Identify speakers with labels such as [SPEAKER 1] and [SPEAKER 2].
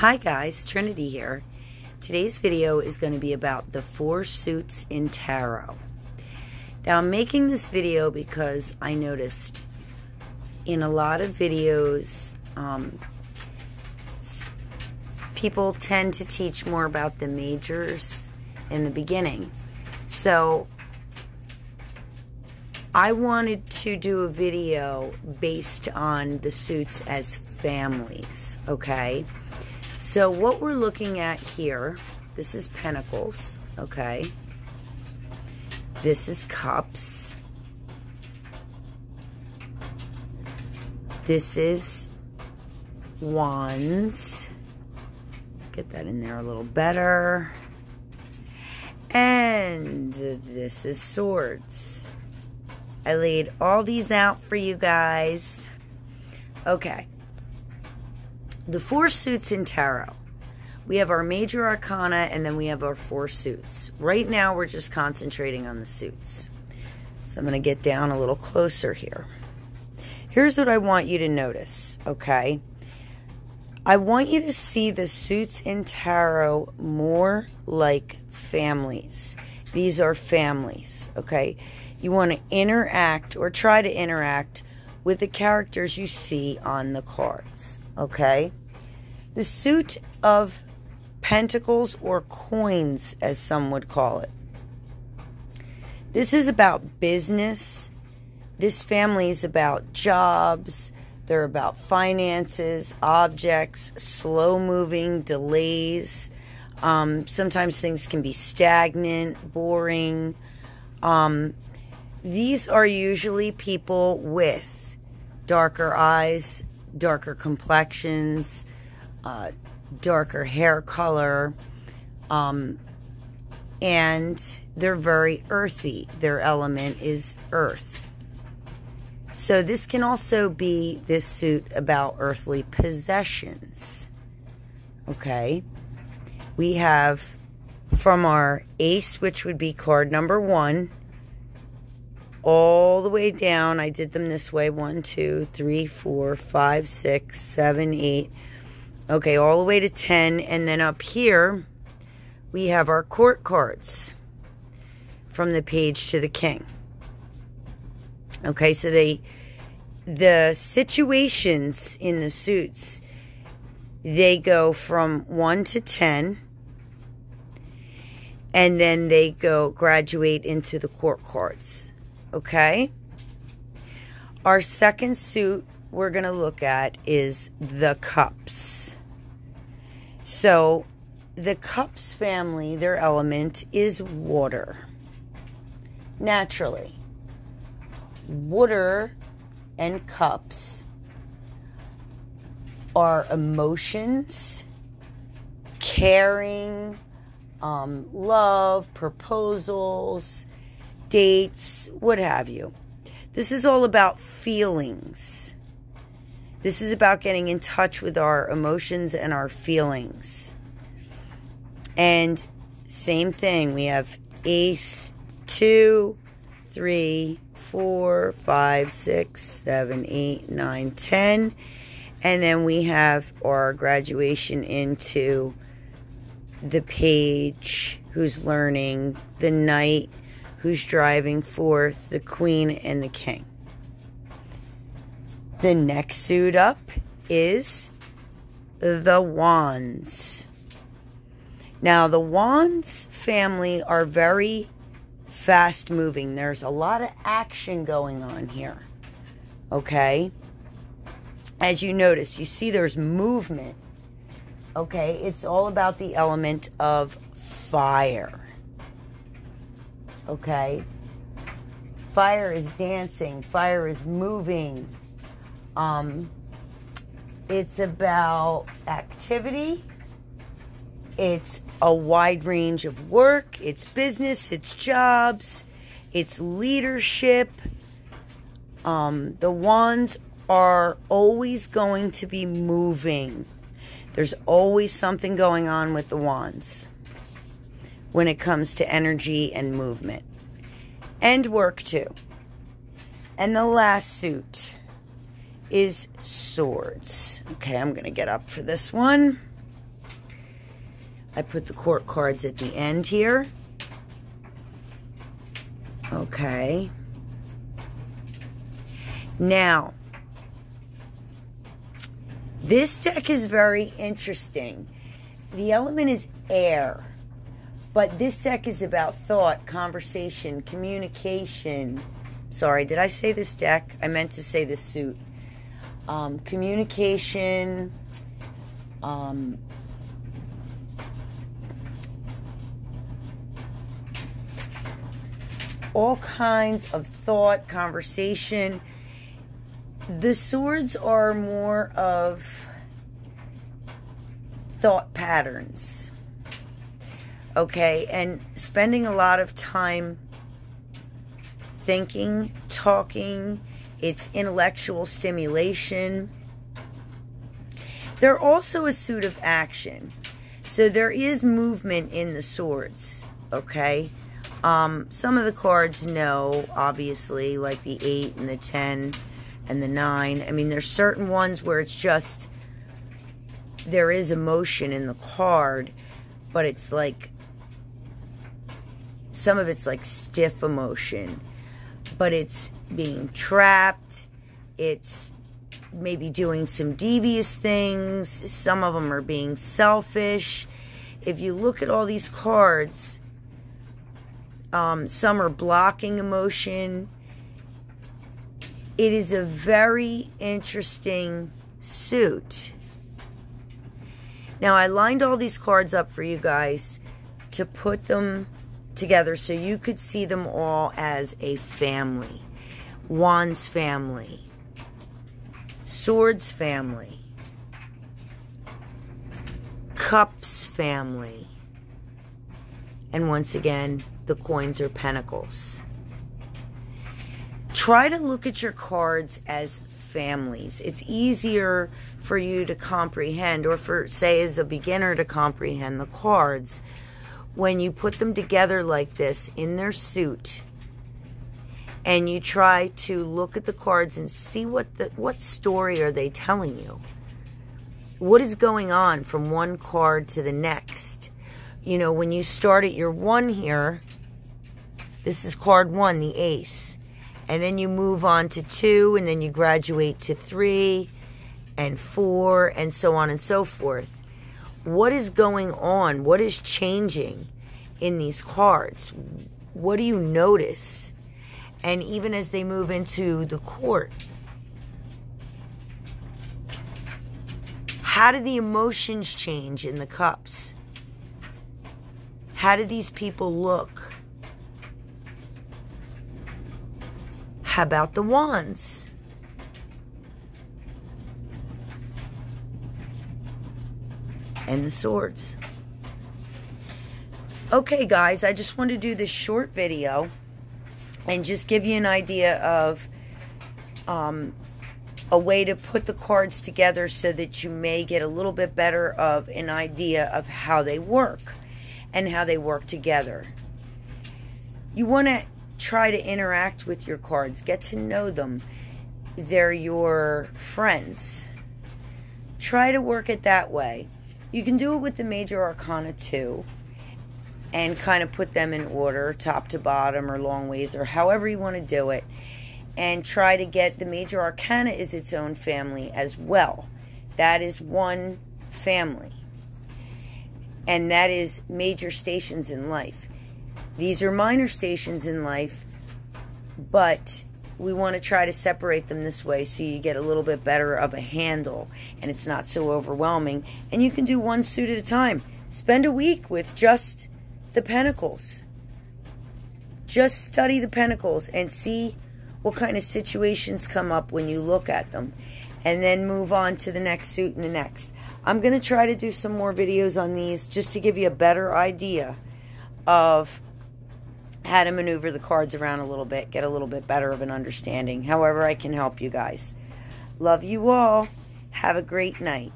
[SPEAKER 1] Hi guys, Trinity here. Today's video is going to be about the 4 suits in tarot. Now I'm making this video because I noticed in a lot of videos people tend to teach more about the majors in the beginning. So I wanted to do a video based on the suits as families, okay? So what we're looking at here, this is Pentacles, okay? This is Cups. This is Wands. Get that in there a little better. And this is Swords. I laid all these out for you guys. Okay. The 4 suits in tarot. We have our major arcana and then we have our 4 suits. Right now we're just concentrating on the suits. So I'm going to get down a little closer here. Here's what I want you to notice, okay? I want you to see the suits in tarot more like families. These are families, okay? You want to interact or try to interact with the characters you see on the cards. Okay, the suit of Pentacles or coins, as some would call it. This is about business. This family is about jobs. They're about finances, objects, slow moving, delays. Sometimes things can be stagnant, boring. These are usually people with darker eyes, darker complexions, darker hair color, and they're very earthy. Their element is earth. So this can also be this suit about earthly possessions. Okay. We have from our ace, which would be card number 1, all the way down. I did them this way. 1, 2, 3, 4, 5, 6, 7, 8. Okay, all the way to 10. And then up here, we have our court cards from the page to the king. Okay, so the situations in the suits, they go from 1 to 10. And then they graduate into the court cards. Okay, our second suit we're going to look at is the Cups. So the Cups family, their element is water. Naturally, water and cups are emotions, caring, love, proposals, dates, what have you. This is all about feelings. This is about getting in touch with our emotions and our feelings. And same thing, we have ace, 2, 3, 4, 5, 6, 7, 8, 9, 10. And then we have our graduation into the page, who's learning, the knight, who's driving forth, the queen, and the king. The next suit up is the Wands. Now, the Wands family are very fast moving. There's a lot of action going on here. Okay? As you notice, you see there's movement. Okay? It's all about the element of fire. Okay, fire is dancing, fire is moving. It's about activity. It's a wide range of work. It's business, it's jobs, it's leadership. The Wands are always going to be moving. There's always something going on with the Wands when it comes to energy and movement. And work too. And the last suit is Swords. Okay, I'm going to get up for this one. I put the court cards at the end here. Okay. Now, this deck is very interesting. The element is air, but this deck is about thought, conversation, communication. Sorry, did I say this deck? I meant to say this suit. Communication, all kinds of thought, conversation. The swords are more of thought patterns. Okay, and spending a lot of time thinking, talking. It's intellectual stimulation. They're also a suit of action. So there is movement in the swords. Okay. Some of the cards, no, obviously, like the 8 and the 10 and the 9. I mean, there's certain ones where it's just, there is emotion in the card, but it's like, some of it's like stiff emotion, but it's being trapped. It's maybe doing some devious things. Some of them are being selfish. If you look at all these cards, some are blocking emotion. It is a very interesting suit. Now, I lined all these cards up for you guys to put them together so you could see them all as a family. Wands family. Swords family. Cups family. And once again, the coins are pentacles. Try to look at your cards as families. It's easier for you to comprehend, or for, say, as a beginner to comprehend the cards when you put them together like this in their suit, and you try to look at the cards and see what story are they telling you. What is going on from one card to the next? You know, when you start at your 1 here, this is card 1, the ace. And then you move on to 2, and then you graduate to 3 and 4, and so on and so forth. What is going on? What is changing in these cards? What do you notice? And even as they move into the court, how do the emotions change in the cups? How do these people look? How about the wands? And the swords. Okay, guys, I just want to do this short video and just give you an idea of a way to put the cards together so that you may get a little bit better of an idea of how they work and how they work together. You want to try to interact with your cards. Get to know them. They're your friends. Try to work it that way. You can do it with the major arcana too, and kind of put them in order, top to bottom or long ways, or however you want to do it. And try to get the major arcana is its own family as well. That is one family. And that is major stations in life. These are minor stations in life, but we want to try to separate them this way so you get a little bit better of a handle and it's not so overwhelming. And you can do one suit at a time. Spend a week with just the pentacles. Just study the pentacles and see what kind of situations come up when you look at them. And then move on to the next suit and the next. I'm going to try to do some more videos on these just to give you a better idea of how to maneuver the cards around a little bit, get a little bit better of an understanding. However I can help you guys. Love you all. Have a great night.